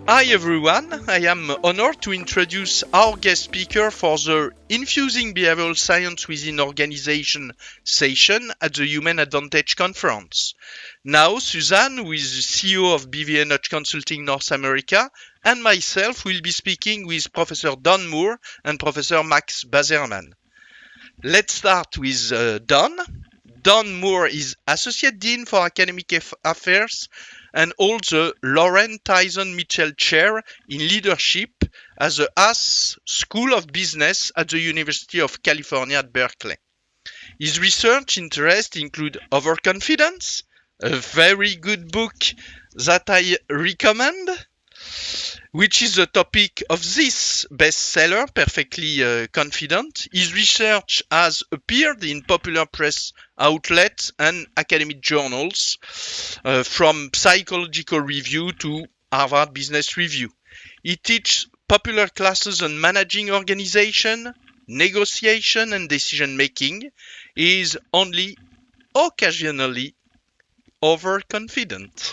Hi everyone, I am honored to introduce our guest speaker for the Infusing Behavioral Science within Organization session at the Human Advantage Conference. Now, Suzanne, who is the CEO of BVNH Consulting North America, and myself will be speaking with Professor Don Moore and Professor Max Bazerman. Let's start with Don. Don Moore is Associate Dean for Academic Affairs and holds the Lauren Tyson Mitchell Chair in Leadership at the Haas School of Business at the University of California at Berkeley. His research interests include overconfidence, a very good book that I recommend, which is the topic of this bestseller, Perfectly Confident. His research has appeared in popular press outlets and academic journals, from Psychological Review to Harvard Business Review. He teaches popular classes on managing organization, negotiation, and decision-making. He is only occasionally overconfident.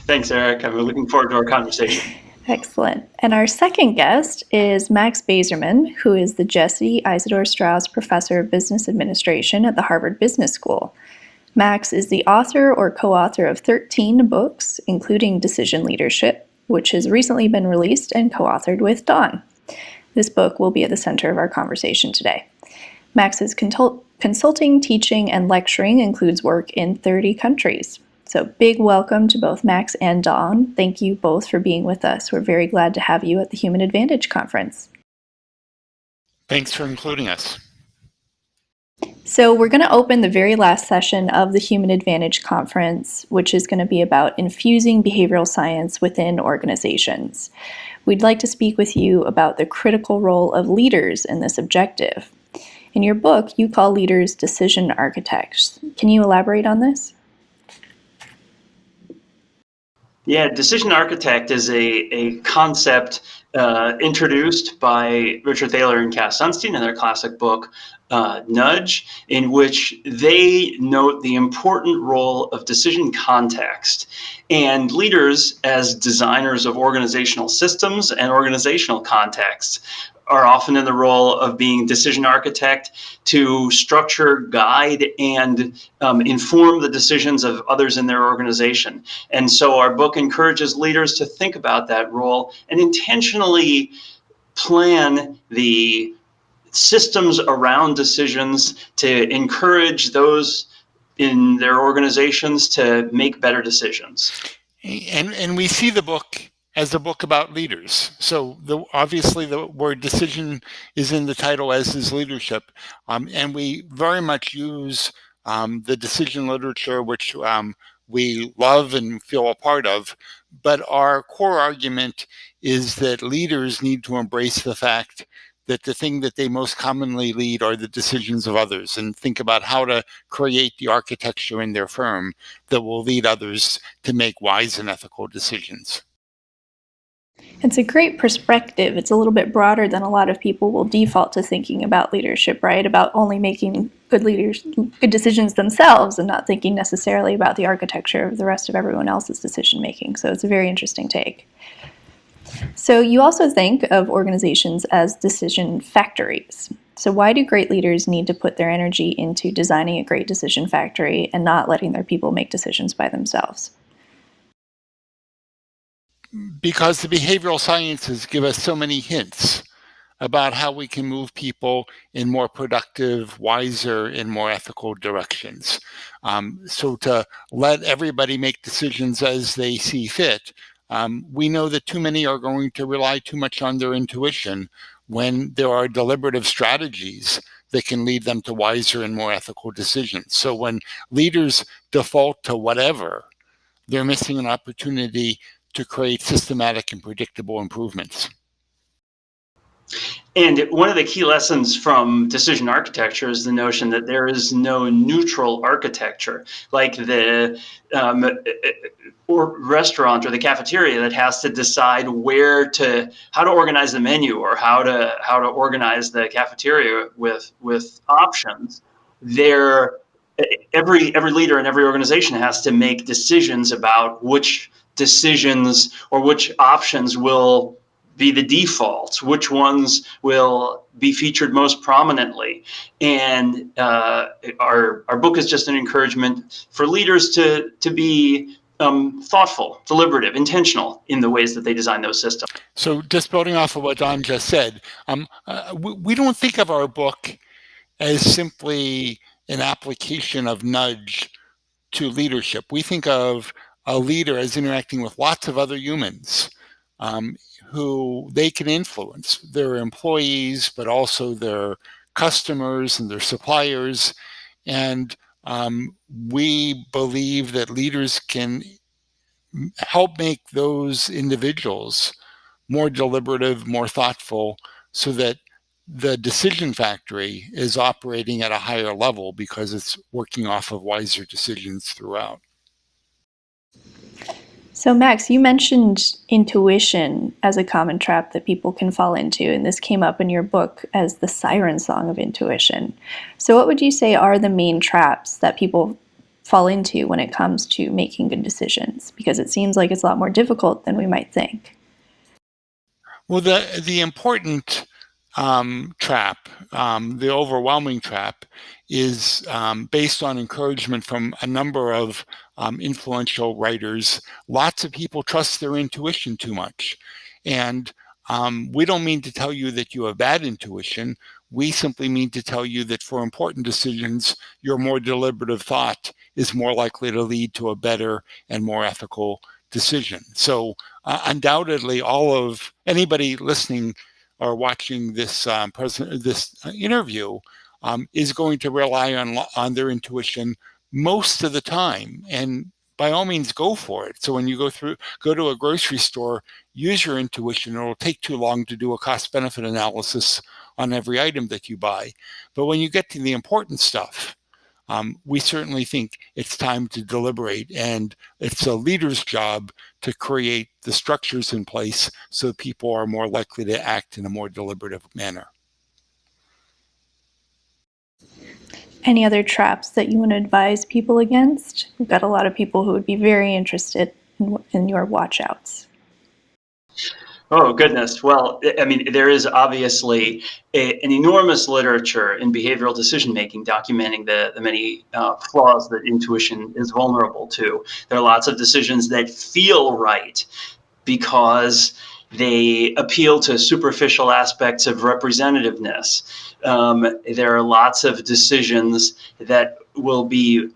Thanks, Eric. I'm looking forward to our conversation. Excellent. And our second guest is Max Bazerman, who is the Jesse Isidore Strauss Professor of Business Administration at the Harvard Business School. Max is the author or co-author of 13 books, including Decision Leadership, which has recently been released and co-authored with Don. This book will be at the center of our conversation today. Max's consulting, teaching, and lecturing includes work in 30 countries. So big welcome to both Max and Don. Thank you both for being with us. We're very glad to have you at the Human Advantage Conference. Thanks for including us. So we're going to open the very last session of the Human Advantage Conference, which is going to be about infusing behavioral science within organizations. We'd like to speak with you about the critical role of leaders in this objective. In your book, you call leaders decision architects. Can you elaborate on this? Yeah, decision architect is a concept introduced by Richard Thaler and Cass Sunstein in their classic book, Nudge, in which they note the important role of decision context. And leaders, as designers of organizational systems and organizational contexts, are often in the role of being decision architect to structure, guide, and inform the decisions of others in their organization. And so our book encourages leaders to think about that role and intentionally plan the systems around decisions to encourage those in their organizations to make better decisions. And we see the book as a book about leaders. So obviously the word decision is in the title, as is leadership. And we very much use the decision literature, which we love and feel a part of. But our core argument is that leaders need to embrace the fact that the thing that they most commonly lead are the decisions of others, and think about how to create the architecture in their firm that will lead others to make wise and ethical decisions. It's a great perspective. It's a little bit broader than a lot of people will default to thinking about leadership, right? About only making good decisions themselves and not thinking necessarily about the architecture of the rest of everyone else's decision making. So it's a very interesting take. So you also think of organizations as decision factories. So why do great leaders need to put their energy into designing a great decision factory and not letting their people make decisions by themselves? Because the behavioral sciences give us so many hints about how we can move people in more productive, wiser, and more ethical directions. So to let everybody make decisions as they see fit, we know that too many are going to rely too much on their intuition when there are deliberative strategies that can lead them to wiser and more ethical decisions. So when leaders default to whatever, they're missing an opportunity to create systematic and predictable improvements. And one of the key lessons from decision architecture is the notion that there is no neutral architecture, like the or restaurant or the cafeteria that has to decide how to organize the menu or how to organize the cafeteria with options. Every leader in every organization has to make decisions about which decisions or which options will be the defaults, which ones will be featured most prominently. And our book is just an encouragement for leaders to be thoughtful, deliberative, intentional in the ways that they design those systems. So just building off of what Don just said, we don't think of our book as simply an application of nudge to leadership. We think of a leader as interacting with lots of other humans who they can influence, their employees, but also their customers and their suppliers. And we believe that leaders can help make those individuals more deliberative, more thoughtful, so that the decision factory is operating at a higher level because it's working off of wiser decisions throughout. So Max, you mentioned intuition as a common trap that people can fall into, and this came up in your book as the siren song of intuition. So what would you say are the main traps that people fall into when it comes to making good decisions? Because it seems like it's a lot more difficult than we might think. Well, the important trap, the overwhelming trap, is based on encouragement from a number of influential writers. Lots of people trust their intuition too much. And we don't mean to tell you that you have bad intuition. We simply mean to tell you that for important decisions, your more deliberative thought is more likely to lead to a better and more ethical decision. So undoubtedly, anybody listening or watching this interview is going to rely on their intuition most of the time, and by all means go for it. So when you go to a grocery store, use your intuition. It'll take too long to do a cost-benefit analysis on every item that you buy. But when you get to the important stuff, we certainly think it's time to deliberate, and it's a leader's job to create the structures in place so people are more likely to act in a more deliberative manner. Any other traps that you want to advise people against? We've got a lot of people who would be very interested in your watch-outs. Oh, goodness. Well, I mean, there is obviously an enormous literature in behavioral decision-making documenting the many flaws that intuition is vulnerable to. There are lots of decisions that feel right because they appeal to superficial aspects of representativeness. There are lots of decisions that will be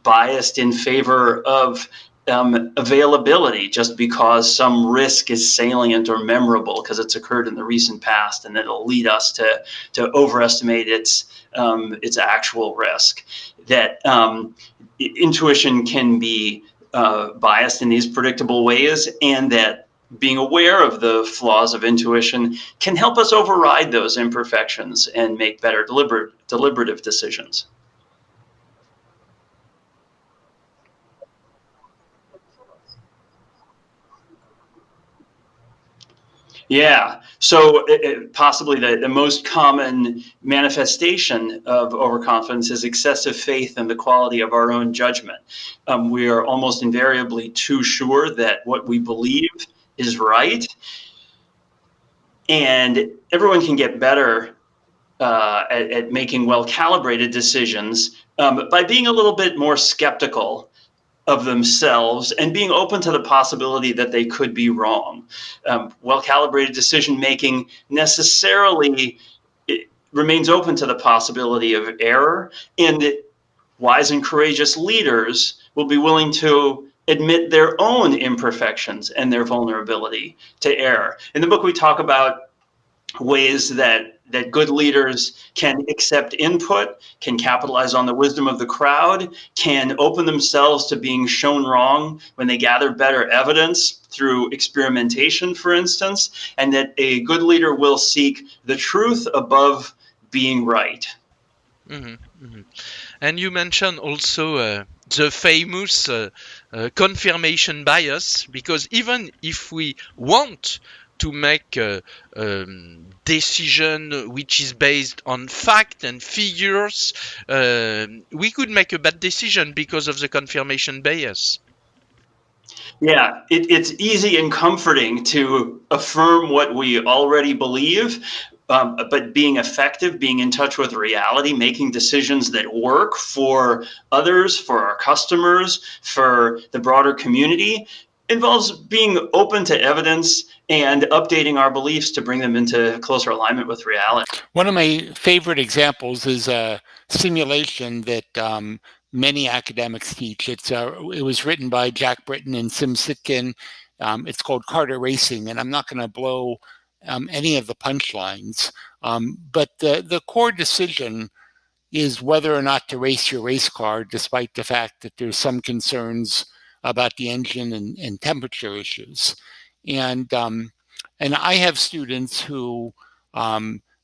biased in favor of availability just because some risk is salient or memorable because it's occurred in the recent past, and it'll lead us to overestimate its actual risk. That intuition can be biased in these predictable ways, and that being aware of the flaws of intuition can help us override those imperfections and make better deliberative decisions. Yeah, so possibly the most common manifestation of overconfidence is excessive faith in the quality of our own judgment. We are almost invariably too sure that what we believe is right, and everyone can get better at making well-calibrated decisions by being a little bit more skeptical of themselves and being open to the possibility that they could be wrong. Well-calibrated decision-making necessarily remains open to the possibility of error, and wise and courageous leaders will be willing to admit their own imperfections and their vulnerability to error. In the book, we talk about ways that good leaders can accept input, can capitalize on the wisdom of the crowd, can open themselves to being shown wrong when they gather better evidence through experimentation, for instance, and that a good leader will seek the truth above being right. Mm-hmm, mm-hmm. And you mentioned also the famous confirmation bias, because even if we want to make a decision which is based on fact and figures, we could make a bad decision because of the confirmation bias. Yeah, it's easy and comforting to affirm what we already believe, but being effective, being in touch with reality, making decisions that work for others, for our customers, for the broader community, involves being open to evidence and updating our beliefs to bring them into closer alignment with reality. One of my favorite examples is a simulation that many academics teach. It was written by Jack Britton and Sim Sitkin. It's called Carter Racing, and I'm not going to blow any of the punchlines, but the core decision is whether or not to race your race car, despite the fact that there's some concerns about the engine and temperature issues. And I have students who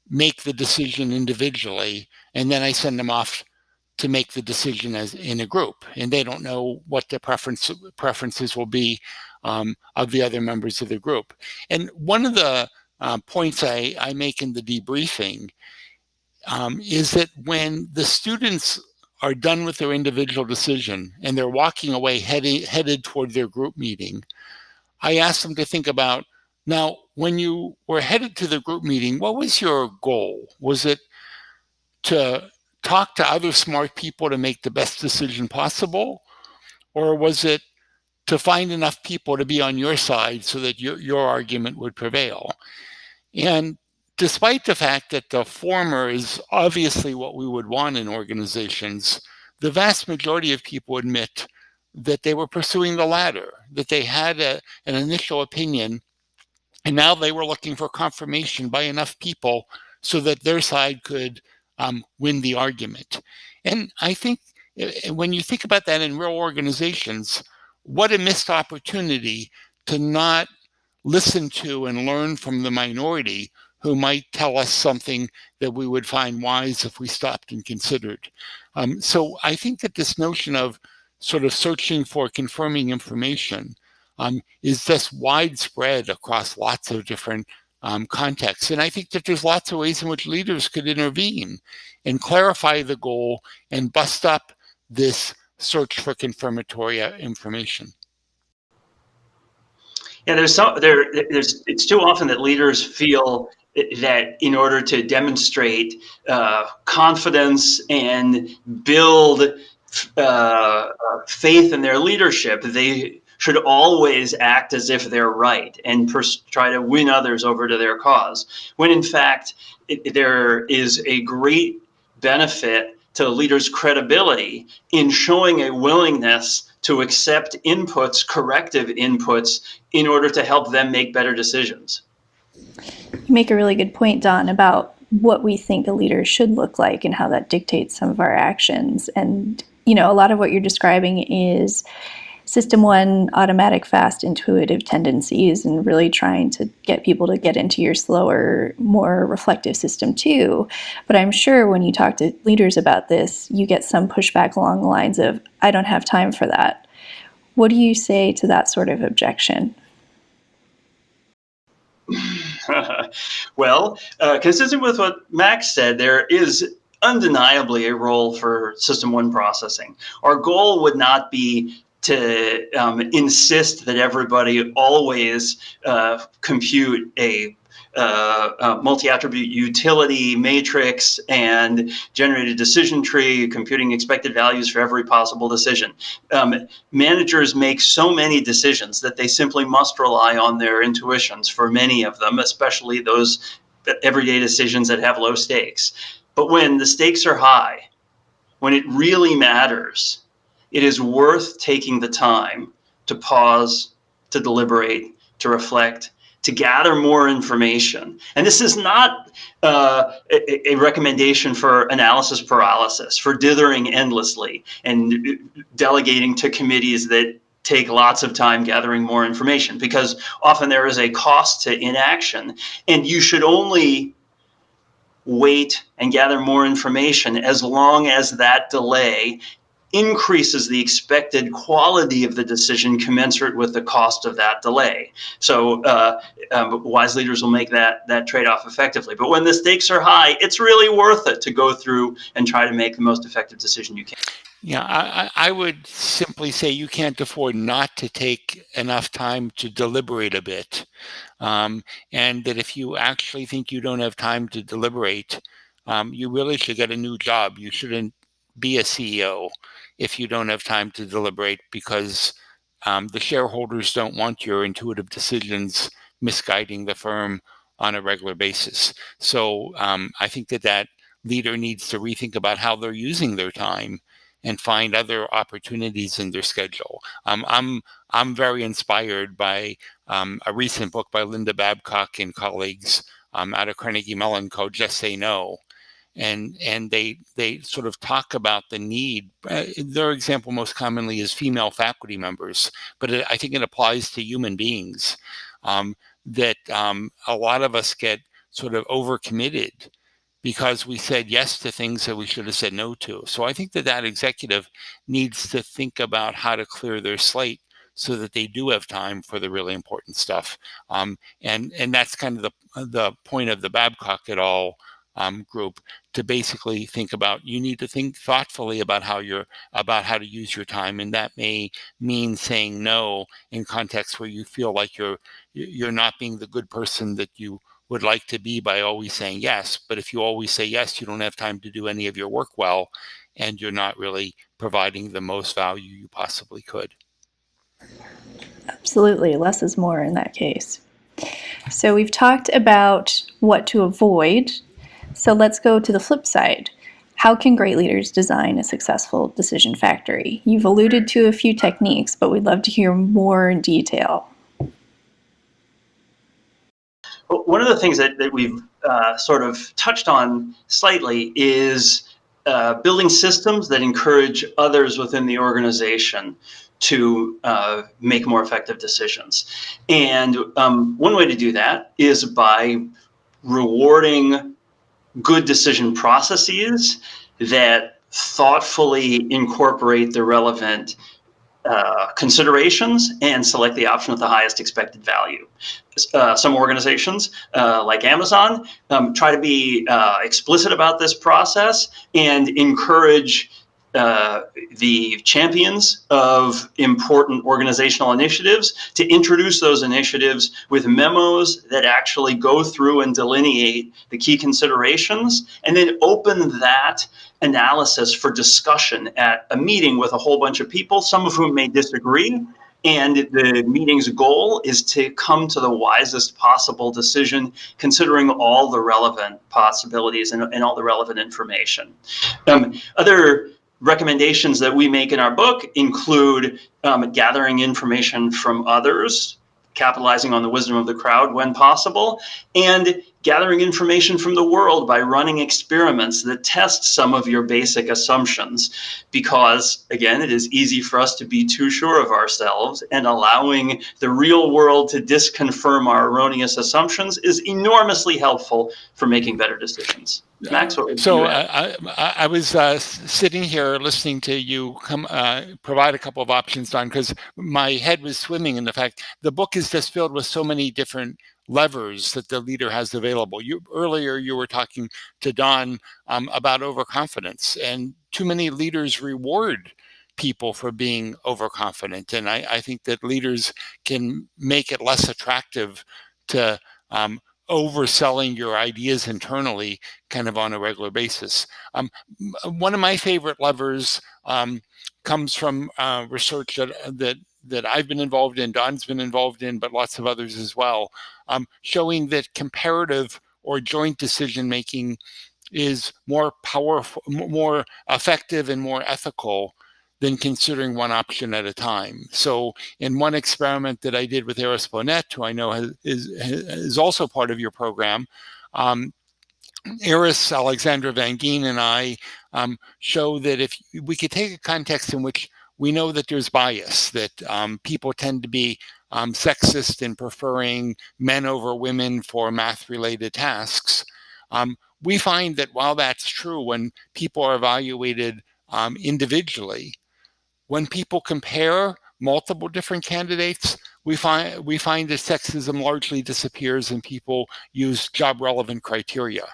make the decision individually, and then I send them off to make the decision as in a group, and they don't know what the preferences will be of the other members of the group. And one of the points I make in the debriefing is that when the students are done with their individual decision and they're walking away headed toward their group meeting, I ask them to think about, now, when you were headed to the group meeting, what was your goal? Was it to talk to other smart people to make the best decision possible? Or was it to find enough people to be on your side so that your argument would prevail? And despite the fact that the former is obviously what we would want in organizations, the vast majority of people admit that they were pursuing the latter, that they had an initial opinion, and now they were looking for confirmation by enough people so that their side could win the argument. And I think when you think about that in real organizations, what a missed opportunity to not listen to and learn from the minority who might tell us something that we would find wise if we stopped and considered. So I think that this notion of sort of searching for confirming information is just widespread across lots of different contexts. And I think that there's lots of ways in which leaders could intervene and clarify the goal and bust up this search for confirmatory information. Yeah, it's too often that leaders feel that in order to demonstrate confidence and build faith in their leadership, they should always act as if they're right and try to win others over to their cause, when in fact there is a great benefit to leaders' credibility in showing a willingness to accept inputs, corrective inputs, in order to help them make better decisions. You make a really good point, Don, about what we think a leader should look like and how that dictates some of our actions. And, a lot of what you're describing is System 1, automatic, fast, intuitive tendencies, and really trying to get people to get into your slower, more reflective System 2. But I'm sure when you talk to leaders about this, you get some pushback along the lines of, I don't have time for that. What do you say to that sort of objection? Well, consistent with what Max said, there is undeniably a role for System 1 processing. Our goal would not be to insist that everybody always compute a multi-attribute utility matrix and generate a decision tree, computing expected values for every possible decision. Managers make so many decisions that they simply must rely on their intuitions for many of them, especially those everyday decisions that have low stakes. But when the stakes are high, when it really matters, it is worth taking the time to pause, to deliberate, to reflect, to gather more information. And this is not a recommendation for analysis paralysis, for dithering endlessly and delegating to committees that take lots of time gathering more information, because often there is a cost to inaction, and you should only wait and gather more information as long as that delay increases the expected quality of the decision commensurate with the cost of that delay. So wise leaders will make that trade-off effectively. But when the stakes are high, it's really worth it to go through and try to make the most effective decision you can. Yeah, I would simply say you can't afford not to take enough time to deliberate a bit. And that if you actually think you don't have time to deliberate, you really should get a new job. You shouldn't be a CEO if you don't have time to deliberate, because the shareholders don't want your intuitive decisions misguiding the firm on a regular basis. So I think that leader needs to rethink about how they're using their time and find other opportunities in their schedule. I'm very inspired by a recent book by Linda Babcock and colleagues out of Carnegie Mellon called Just Say No. And they sort of talk about the need. Their example most commonly is female faculty members, but I think it applies to human beings. That a lot of us get sort of overcommitted because we said yes to things that we should have said no to. So I think that executive needs to think about how to clear their slate so that they do have time for the really important stuff. And that's kind of the point of the Babcock et al. Group, to basically think about, you need to think thoughtfully about how to use your time, and that may mean saying no in contexts where you feel like you're not being the good person that you would like to be by always saying yes. But if you always say yes, you don't have time to do any of your work well, and you're not really providing the most value you possibly could. Absolutely, less is more in that case. So we've talked about what to avoid. So let's go to the flip side. How can great leaders design a successful decision factory? You've alluded to a few techniques, but we'd love to hear more in detail. One of the things that we've sort of touched on slightly is building systems that encourage others within the organization to make more effective decisions. And one way to do that is by rewarding good decision processes that thoughtfully incorporate the relevant considerations and select the option with the highest expected value. Some organizations, like Amazon, try to be explicit about this process and encourage the champions of important organizational initiatives to introduce those initiatives with memos that actually go through and delineate the key considerations, and then open that analysis for discussion at a meeting with a whole bunch of people, some of whom may disagree. And the meeting's goal is to come to the wisest possible decision, considering all the relevant possibilities and all the relevant information. Other recommendations that we make in our book include gathering information from others, capitalizing on the wisdom of the crowd when possible, and gathering information from the world by running experiments that test some of your basic assumptions. Because, again, it is easy for us to be too sure of ourselves, and allowing the real world to disconfirm our erroneous assumptions is enormously helpful for making better decisions. Max, what would you add? I was sitting here listening to you provide a couple of options, Don, because my head was swimming in the fact the book is just filled with so many different levers that the leader has available. Earlier you were talking to Don about overconfidence, and too many leaders reward people for being overconfident. And I think that leaders can make it less attractive to overselling your ideas internally kind of on a regular basis. One of my favorite levers comes from research that I've been involved in, Don's been involved in, but lots of others as well, showing that comparative or joint decision making is more powerful, more effective, and more ethical than considering one option at a time. So in one experiment that I did with Eris Bonet, who I know is also part of your program, Eris, Alexandra Van Geen, and I show that if we could take a context in which we know that there's bias, that people tend to be sexist in preferring men over women for math-related tasks, we find that while that's true, when people are evaluated individually, when people compare multiple different candidates, we find that sexism largely disappears and people use job relevant criteria.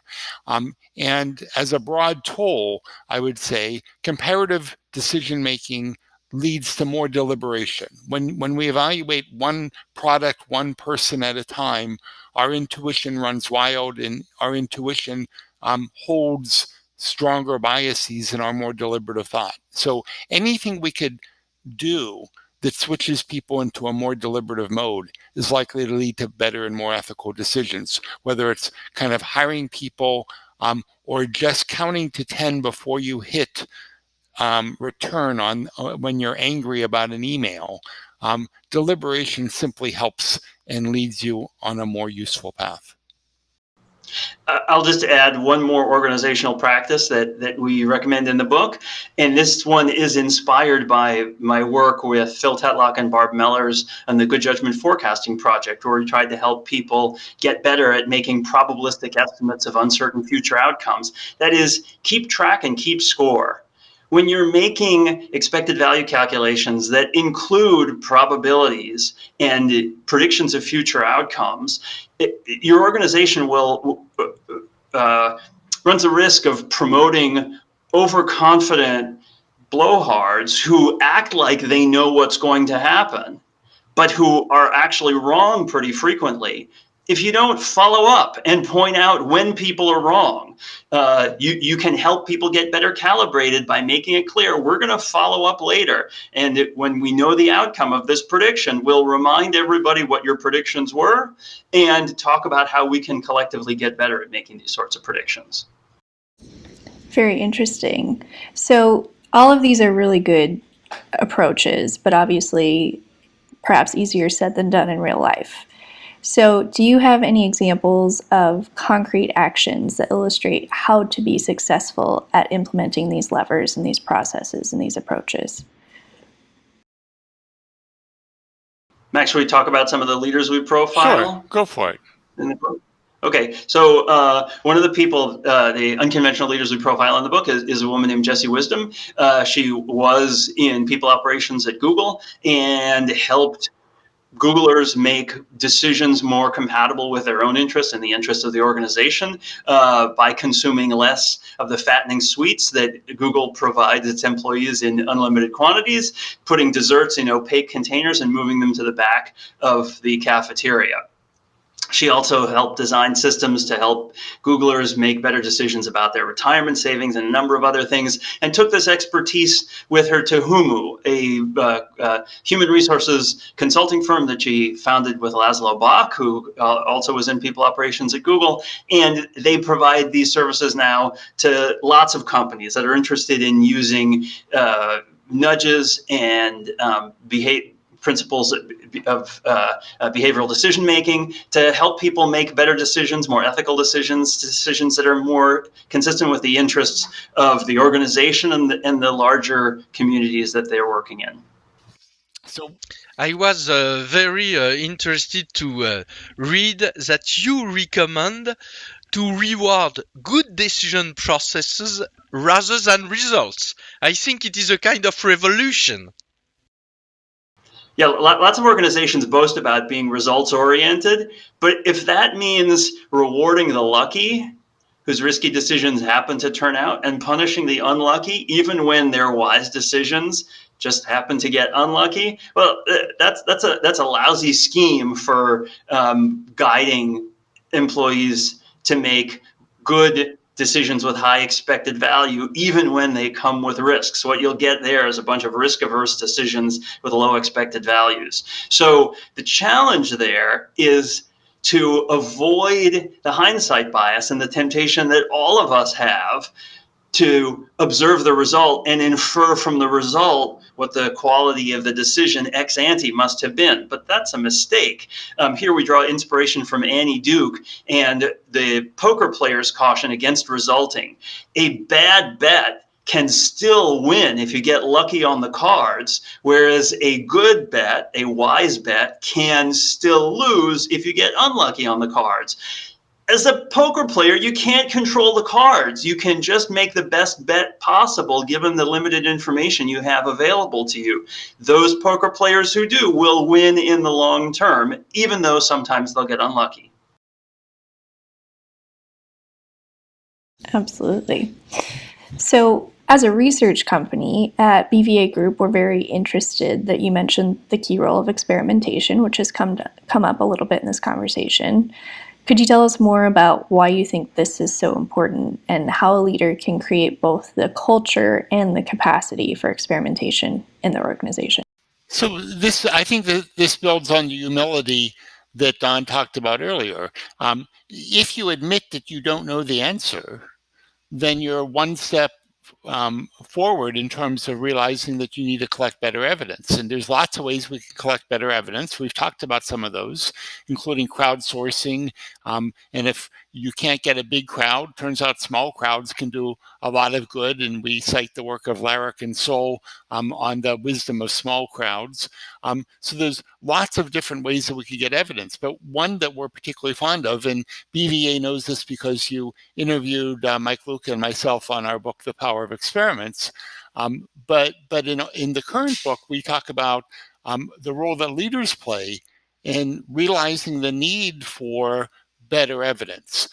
And as a broad toll, I would say comparative decision making leads to more deliberation. When we evaluate one product, one person at a time, our intuition runs wild, and our intuition holds stronger biases in our more deliberative thought. So anything we could do that switches people into a more deliberative mode is likely to lead to better and more ethical decisions, whether it's kind of hiring people or just counting to 10 before you hit return on when you're angry about an email. Deliberation simply helps and leads you on a more useful path. I'll just add one more organizational practice that we recommend in the book. And this one is inspired by my work with Phil Tetlock and Barb Mellers on the Good Judgment Forecasting Project, where we tried to help people get better at making probabilistic estimates of uncertain future outcomes. That is, keep track and keep score. When you're making expected value calculations that include probabilities and predictions of future outcomes, your organization will runs a risk of promoting overconfident blowhards who act like they know what's going to happen, but who are actually wrong pretty frequently. If you don't follow up and point out when people are wrong, you can help people get better calibrated by making it clear we're going to follow up later. And when we know the outcome of this prediction, we'll remind everybody what your predictions were and talk about how we can collectively get better at making these sorts of predictions. Very interesting. So all of these are really good approaches, but obviously perhaps easier said than done in real life. So do you have any examples of concrete actions that illustrate how to be successful at implementing these levers and these processes and these approaches? Max, should we talk about some of the leaders we profile? Sure, go for it. Okay, so one of the people, the unconventional leaders we profile in the book is a woman named Jessie Wisdom. She was in people operations at Google and helped Googlers make decisions more compatible with their own interests and the interests of the organization by consuming less of the fattening sweets that Google provides its employees in unlimited quantities, putting desserts in opaque containers and moving them to the back of the cafeteria. She also helped design systems to help Googlers make better decisions about their retirement savings and a number of other things, and took this expertise with her to Humu, a human resources consulting firm that she founded with Laszlo Bock, who also was in people operations at Google. And they provide these services now to lots of companies that are interested in using nudges and principles of behavioral decision making to help people make better decisions, more ethical decisions that are more consistent with the interests of the organization and the larger communities that they're working in. So I was very interested to read that you recommend to reward good decision processes rather than results. I think it is a kind of revolution. Yeah, lots of organizations boast about being results-oriented, but if that means rewarding the lucky, whose risky decisions happen to turn out, and punishing the unlucky, even when their wise decisions just happen to get unlucky, well, that's a lousy scheme for guiding employees to make good decisions with high expected value, even when they come with risks. What you'll get there is a bunch of risk-averse decisions with low expected values. So the challenge there is to avoid the hindsight bias and the temptation that all of us have to observe the result and infer from the result what the quality of the decision ex ante must have been. But that's a mistake. Here we draw inspiration from Annie Duke and the poker player's caution against resulting. A bad bet can still win if you get lucky on the cards, whereas a good bet, a wise bet, can still lose if you get unlucky on the cards. as a poker player, you can't control the cards. You can just make the best bet possible given the limited information you have available to you. Those poker players who do will win in the long term, even though sometimes they'll get unlucky. Absolutely. So, as a research company at BVA Group, we're very interested that you mentioned the key role of experimentation, which has come up a little bit in this conversation. Could you tell us more about why you think this is so important and how a leader can create both the culture and the capacity for experimentation in their organization? So I think that this builds on the humility that Don talked about earlier. If you admit that you don't know the answer, then you're one step forward in terms of realizing that you need to collect better evidence. And there's lots of ways we can collect better evidence. We've talked about some of those, including crowdsourcing. And if you can't get a big crowd, turns out small crowds can do a lot of good. And we cite the work of Larrick and Soul on the wisdom of small crowds. So there's lots of different ways that we could get evidence. But one that we're particularly fond of, and BVA knows this because you interviewed Mike Luca and myself on our book, The Power of Experiments. But in the current book, we talk about the role that leaders play in realizing the need for better evidence.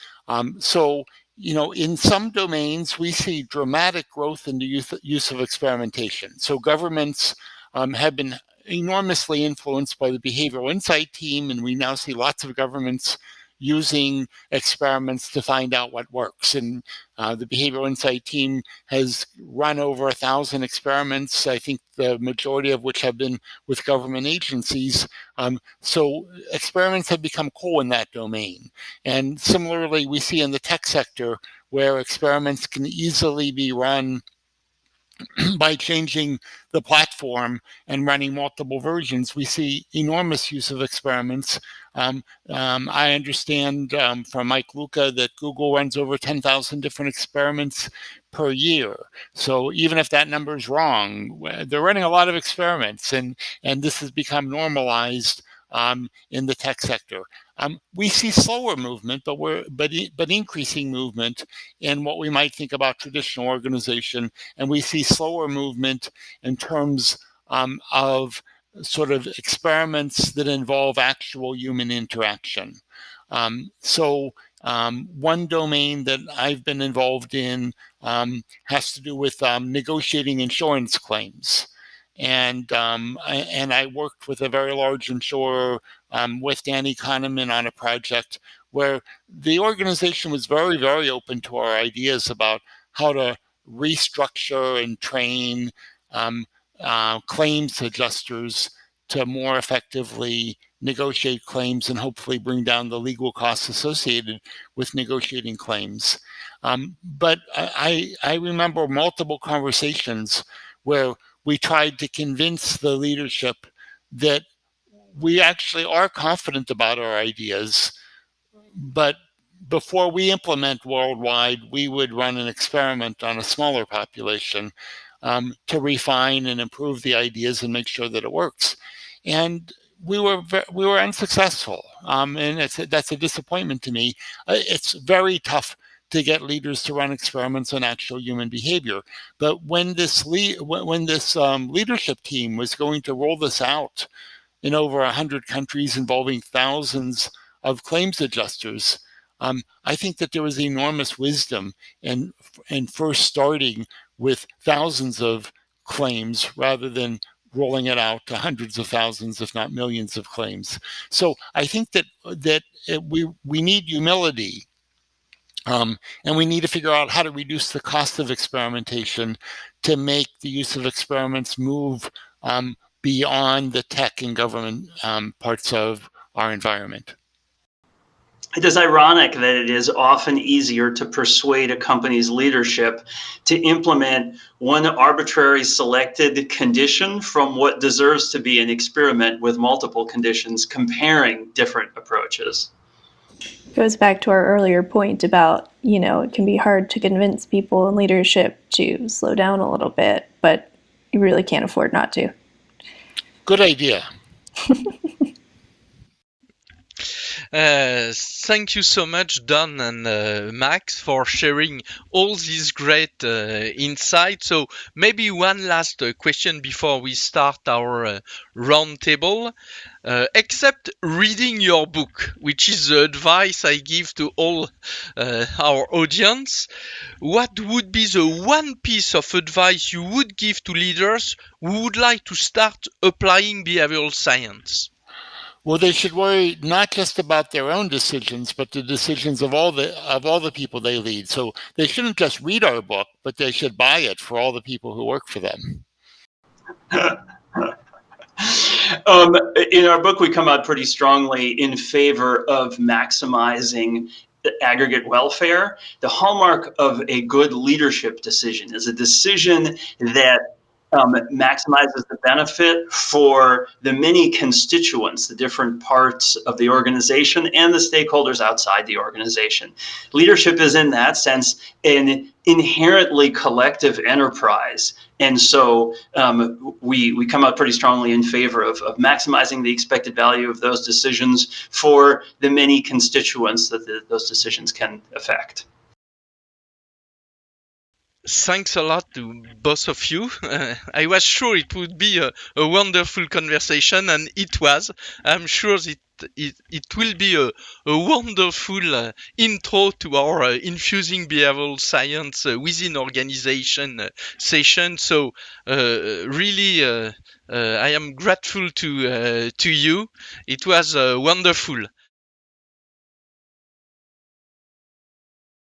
So, in some domains, we see dramatic growth in the use of experimentation. So governments have been enormously influenced by the behavioral insight team, and we now see lots of governments using experiments to find out what works. And the behavioral insight team has run over 1,000 experiments, I think the majority of which have been with government agencies. So experiments have become cool in that domain. And similarly, we see in the tech sector where experiments can easily be run by changing the platform and running multiple versions, we see enormous use of experiments. I understand from Mike Luca that Google runs over 10,000 different experiments per year. So even if that number is wrong, they're running a lot of experiments, and this has become normalized in the tech sector. We see slower movement, but increasing movement in what we might think about traditional organization, and we see slower movement in terms of sort of experiments that involve actual human interaction. So one domain that I've been involved in has to do with negotiating insurance claims. And I worked with a very large insurer with Danny Kahneman on a project where the organization was very, very open to our ideas about how to restructure and train claims adjusters to more effectively negotiate claims and hopefully bring down the legal costs associated with negotiating claims. But I remember multiple conversations where we tried to convince the leadership that we actually are confident about our ideas, but before we implement worldwide, we would run an experiment on a smaller population to refine and improve the ideas and make sure that it works. And we were unsuccessful, and that's a disappointment to me. It's very tough to get leaders to run experiments on actual human behavior. But when this leadership team was going to roll this out in over 100 countries involving thousands of claims adjusters, I think that there was enormous wisdom in first starting with thousands of claims rather than rolling it out to hundreds of thousands, if not millions of claims. So I think that we need humility. And we need to figure out how to reduce the cost of experimentation to make the use of experiments move beyond the tech and government parts of our environment. It is ironic that it is often easier to persuade a company's leadership to implement one arbitrary selected condition from what deserves to be an experiment with multiple conditions comparing different approaches. Goes back to our earlier point about, it can be hard to convince people in leadership to slow down a little bit, but you really can't afford not to. Good idea. Thank you so much, Don and Max, for sharing all these great insights. So maybe one last question before we start our roundtable. Except reading your book, which is the advice I give to all our audience, what would be the one piece of advice you would give to leaders who would like to start applying behavioral science? Well, they should worry not just about their own decisions, but the decisions of all the people they lead. So they shouldn't just read our book, but they should buy it for all the people who work for them. In our book, we come out pretty strongly in favor of maximizing the aggregate welfare. The hallmark of a good leadership decision is a decision that maximizes the benefit for the many constituents, the different parts of the organization and the stakeholders outside the organization. Leadership is, in that sense, an inherently collective enterprise. And so we come out pretty strongly in favor of maximizing the expected value of those decisions for the many constituents that those decisions can affect. Thanks a lot to both of you. I was sure it would be a wonderful conversation, and it was. I'm sure it will be a wonderful intro to our infusing behavioral science within organization session. So really, I am grateful to you. It was wonderful.